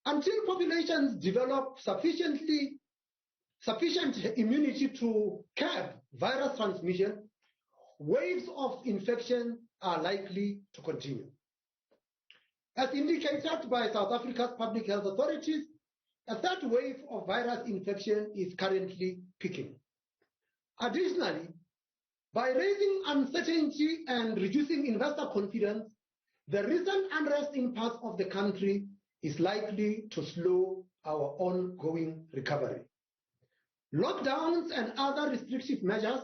Until populations develop sufficient immunity to curb virus transmission, waves of infection are likely to continue. As indicated by South Africa's public health authorities, a third wave of virus infection is currently peaking. Additionally, by raising uncertainty and reducing investor confidence, the recent unrest in parts of the country is likely to slow our ongoing recovery. Lockdowns and other restrictive measures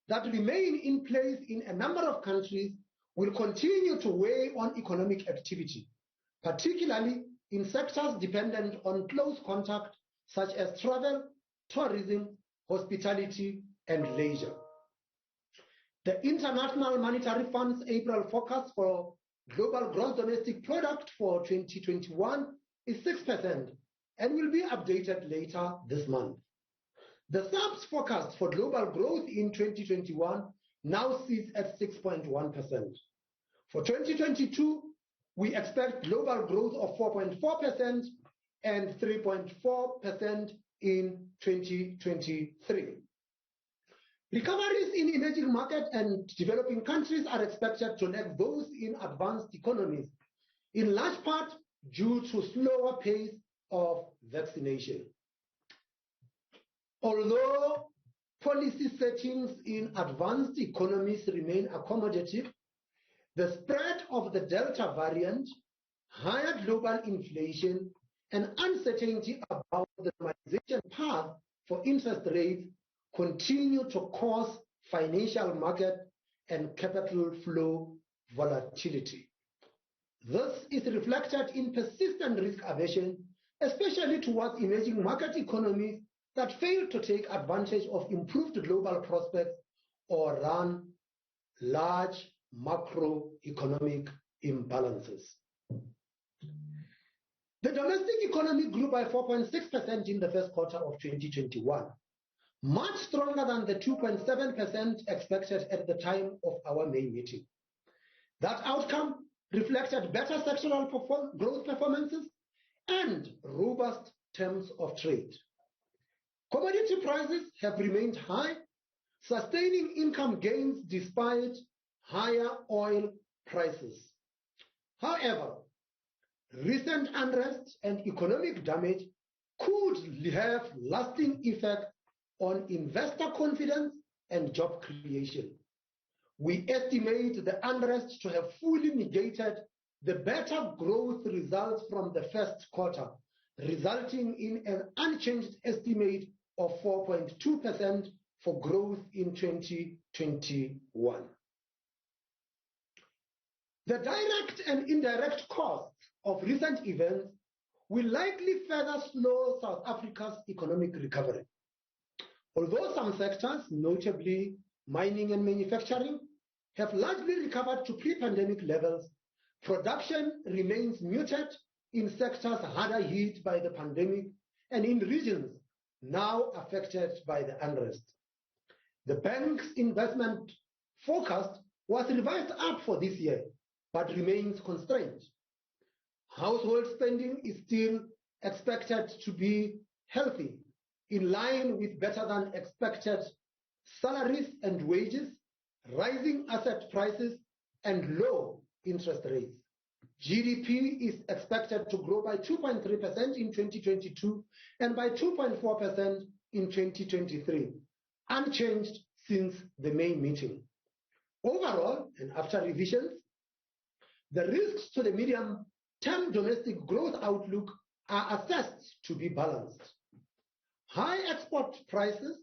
that remain in place in a number of countries will continue to weigh on economic activity, particularly in sectors dependent on close contact such as travel, tourism, hospitality, and leisure. The International Monetary Fund's April forecast for global gross domestic product for 2021 is 6% and will be updated later this month. The SAP's forecast for global growth in 2021 now sits at 6.1%. For 2022, we expect global growth of 4.4% and 3.4% in 2023. Recoveries in emerging markets and developing countries are expected to lag those in advanced economies, in large part due to slower pace of vaccination. Although policy settings in advanced economies remain accommodative, the spread of the Delta variant, higher global inflation, and uncertainty about the normalization path for interest rates continue to cause financial market and capital flow volatility. This is reflected in persistent risk aversion, especially towards emerging market economies that fail to take advantage of improved global prospects or run large macroeconomic imbalances. The domestic economy grew by 4.6% in the first quarter of 2021, much stronger than the 2.7% expected at the time of our May meeting. That outcome reflected better sectoral growth performances and robust terms of trade. Commodity prices have remained high, sustaining income gains despite higher oil prices. However, recent unrest and economic damage could have lasting effects on investor confidence and job creation. We estimate the unrest to have fully negated the better growth results from the first quarter, resulting in an unchanged estimate of 4.2% for growth in 2021. The direct and indirect costs of recent events will likely further slow South Africa's economic recovery. Although some sectors, notably mining and manufacturing, have largely recovered to pre-pandemic levels, production remains muted in sectors harder hit by the pandemic and in regions now affected by the unrest. The bank's investment forecast was revised up for this year, but remains constrained. Household spending is still expected to be healthy, in line with better than expected salaries and wages, rising asset prices, and low interest rates. GDP is expected to grow by 2.3% in 2022 and by 2.4% in 2023, unchanged since the May meeting. Overall, and after revisions, the risks to the medium-term domestic growth outlook are assessed to be balanced. High export prices,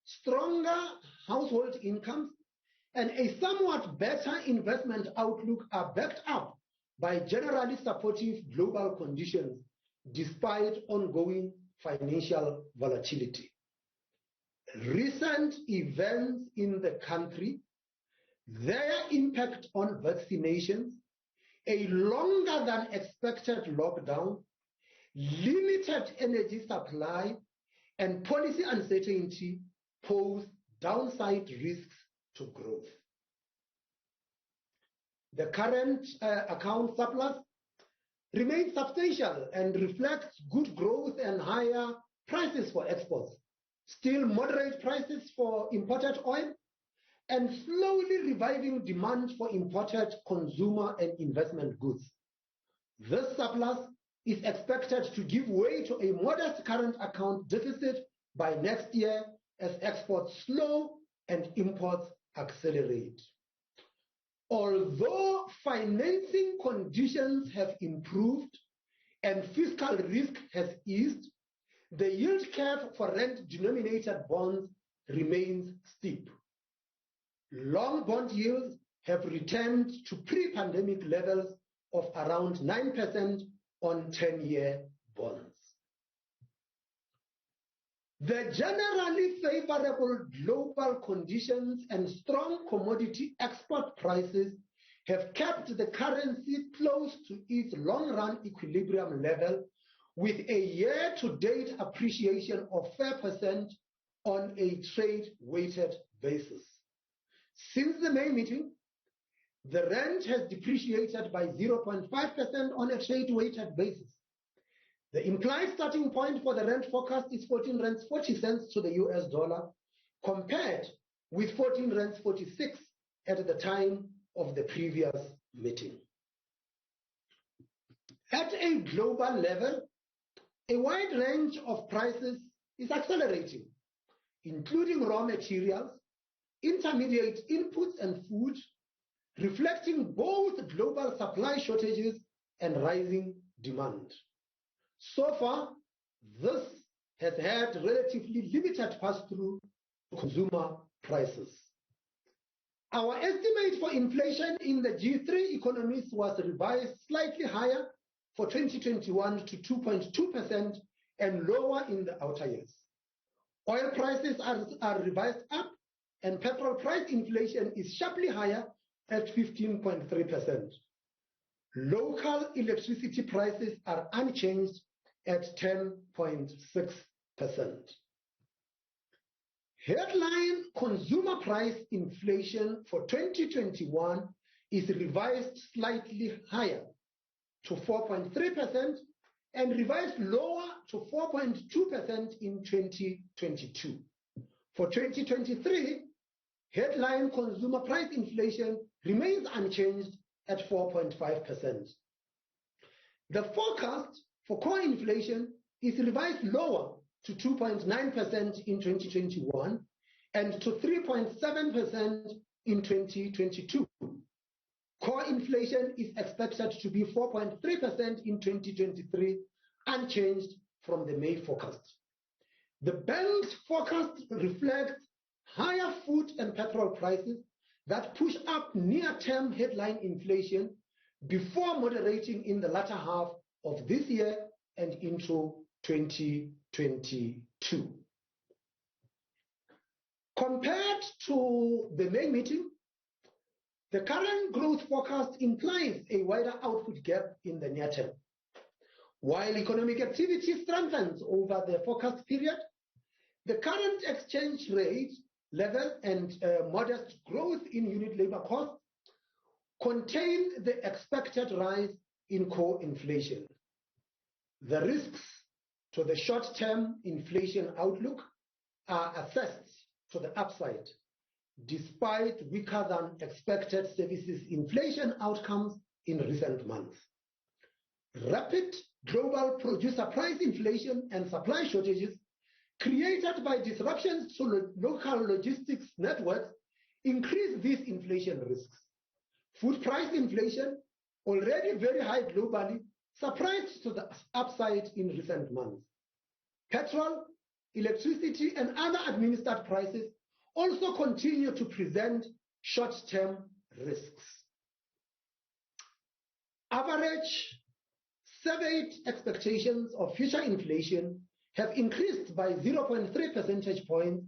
stronger household incomes, and a somewhat better investment outlook are backed up by generally supportive global conditions despite ongoing financial volatility. Recent events in the country, their impact on vaccinations, a longer than expected lockdown, limited energy supply, and policy uncertainty pose downside risks to growth. The current account surplus remains substantial and reflects good growth and higher prices for exports, still moderate prices for imported oil, and slowly reviving demand for imported consumer and investment goods. This surplus is expected to give way to a modest current account deficit by next year as exports slow and imports accelerate. Although financing conditions have improved and fiscal risk has eased, the yield curve for rand-denominated bonds remains steep. Long bond yields have returned to pre-pandemic levels of around 9% on 10-year bonds. The generally favorable global conditions and strong commodity export prices have kept the currency close to its long-run equilibrium level, with a year-to-date appreciation of 4% on a trade-weighted basis. Since the May meeting, the rand has depreciated by 0.5% on a trade-weighted basis. The implied starting point for the rand forecast is 14 rands 40 cents to the US dollar, compared with 14 rands 46 at the time of the previous meeting. At a global level, a wide range of prices is accelerating, including raw materials, intermediate inputs and food, reflecting both global supply shortages and rising demand. So far, this has had relatively limited pass-through to consumer prices. Our estimate for inflation in the G3 economies was revised slightly higher for 2021 to 2.2% and lower in the outer years. Oil prices are revised up, and petrol price inflation is sharply higher at 15.3%. Local electricity prices are unchanged at 10.6%. Headline consumer price inflation for 2021 is revised slightly higher to 4.3% and revised lower to 4.2% in 2022. For 2023, headline consumer price inflation remains unchanged at 4.5%. The forecast for core inflation is revised lower to 2.9% in 2021 and to 3.7% in 2022. Core inflation is expected to be 4.3% in 2023, unchanged from the May forecast. The bank's forecast reflects higher food and petrol prices that push up near-term headline inflation before moderating in the latter half of this year and into 2022. Compared to the May meeting, the current growth forecast implies a wider output gap in the near term. While economic activity strengthens over the forecast period, the current exchange rate level and modest growth in unit labor costs contain the expected rise in core inflation. The risks to the short-term inflation outlook are assessed to the upside, despite weaker than expected services inflation outcomes in recent months. Rapid global producer price inflation and supply shortages created by disruptions to local logistics networks increase these inflation risks. Food price inflation, already very high globally, surprised to the upside in recent months. Petrol, electricity, and other administered prices also continue to present short-term risks. Average surveyed expectations of future inflation have increased by 0.3 percentage points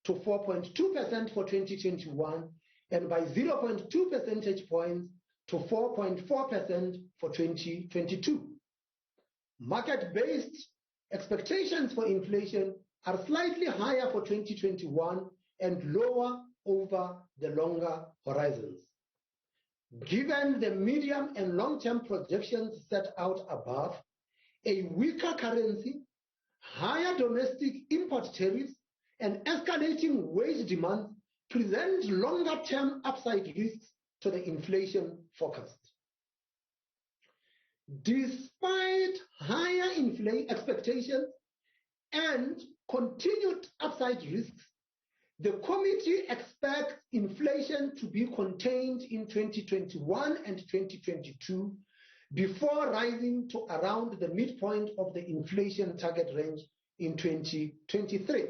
to 4.2% for 2021 and by 0.2 percentage points to 4.4% for 2022. Market-based expectations for inflation are slightly higher for 2021 and lower over the longer horizons. Given the medium and long-term projections set out above, a weaker currency, higher domestic import tariffs, and escalating wage demand present longer-term upside risks to the inflation forecast. Despite higher inflation expectations and continued upside risks, the committee expects inflation to be contained in 2021 and 2022 before rising to around the midpoint of the inflation target range in 2023.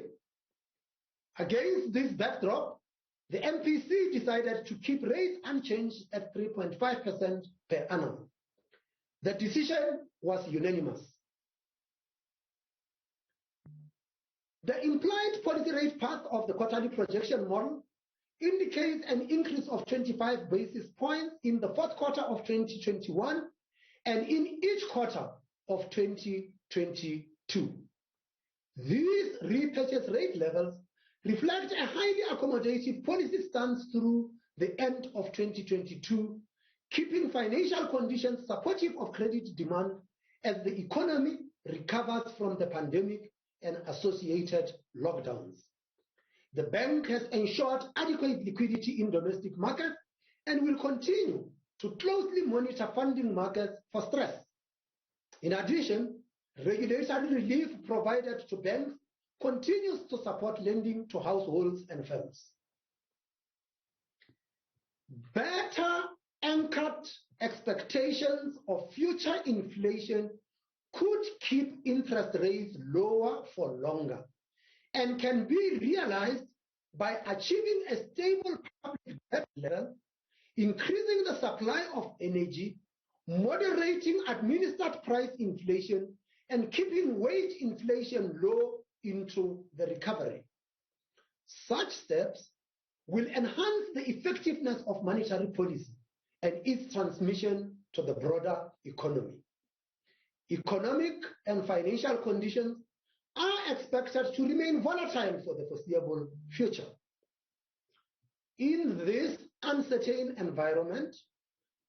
Against this backdrop, the MPC decided to keep rates unchanged at 3.5% per annum. The decision was unanimous. The implied policy rate path of the quarterly projection model indicates an increase of 25 basis points in the fourth quarter of 2021 and in each quarter of 2022. These repurchase rate levels reflect a highly accommodative policy stance through the end of 2022, keeping financial conditions supportive of credit demand as the economy recovers from the pandemic and associated lockdowns. The bank has ensured adequate liquidity in domestic markets and will continue to closely monitor funding markets for stress. In addition, regulatory relief provided to banks continues to support lending to households and firms. Better anchored expectations of future inflation could keep interest rates lower for longer and can be realized by achieving a stable public debt level, increasing the supply of energy, moderating administered price inflation, and keeping wage inflation low into the recovery. Such steps will enhance the effectiveness of monetary policy and its transmission to the broader economy. Economic and financial conditions are expected to remain volatile for the foreseeable future. In this uncertain environment,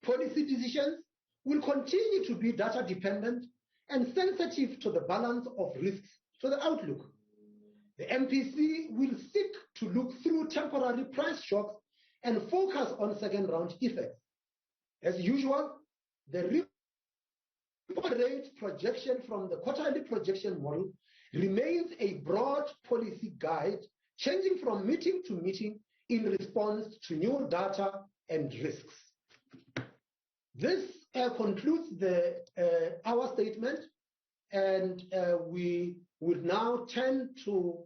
policy decisions will continue to be data dependent and sensitive to the balance of risks to the outlook. The MPC will seek to look through temporary price shocks and focus on second-round effects. As usual, the repo rate projection from the quarterly projection model remains a broad policy guide, changing from meeting to meeting in response to new data and risks. This concludes our statement, and we will now turn to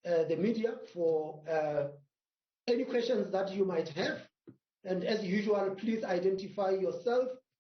the media for any questions that you might have. And as usual, please identify yourself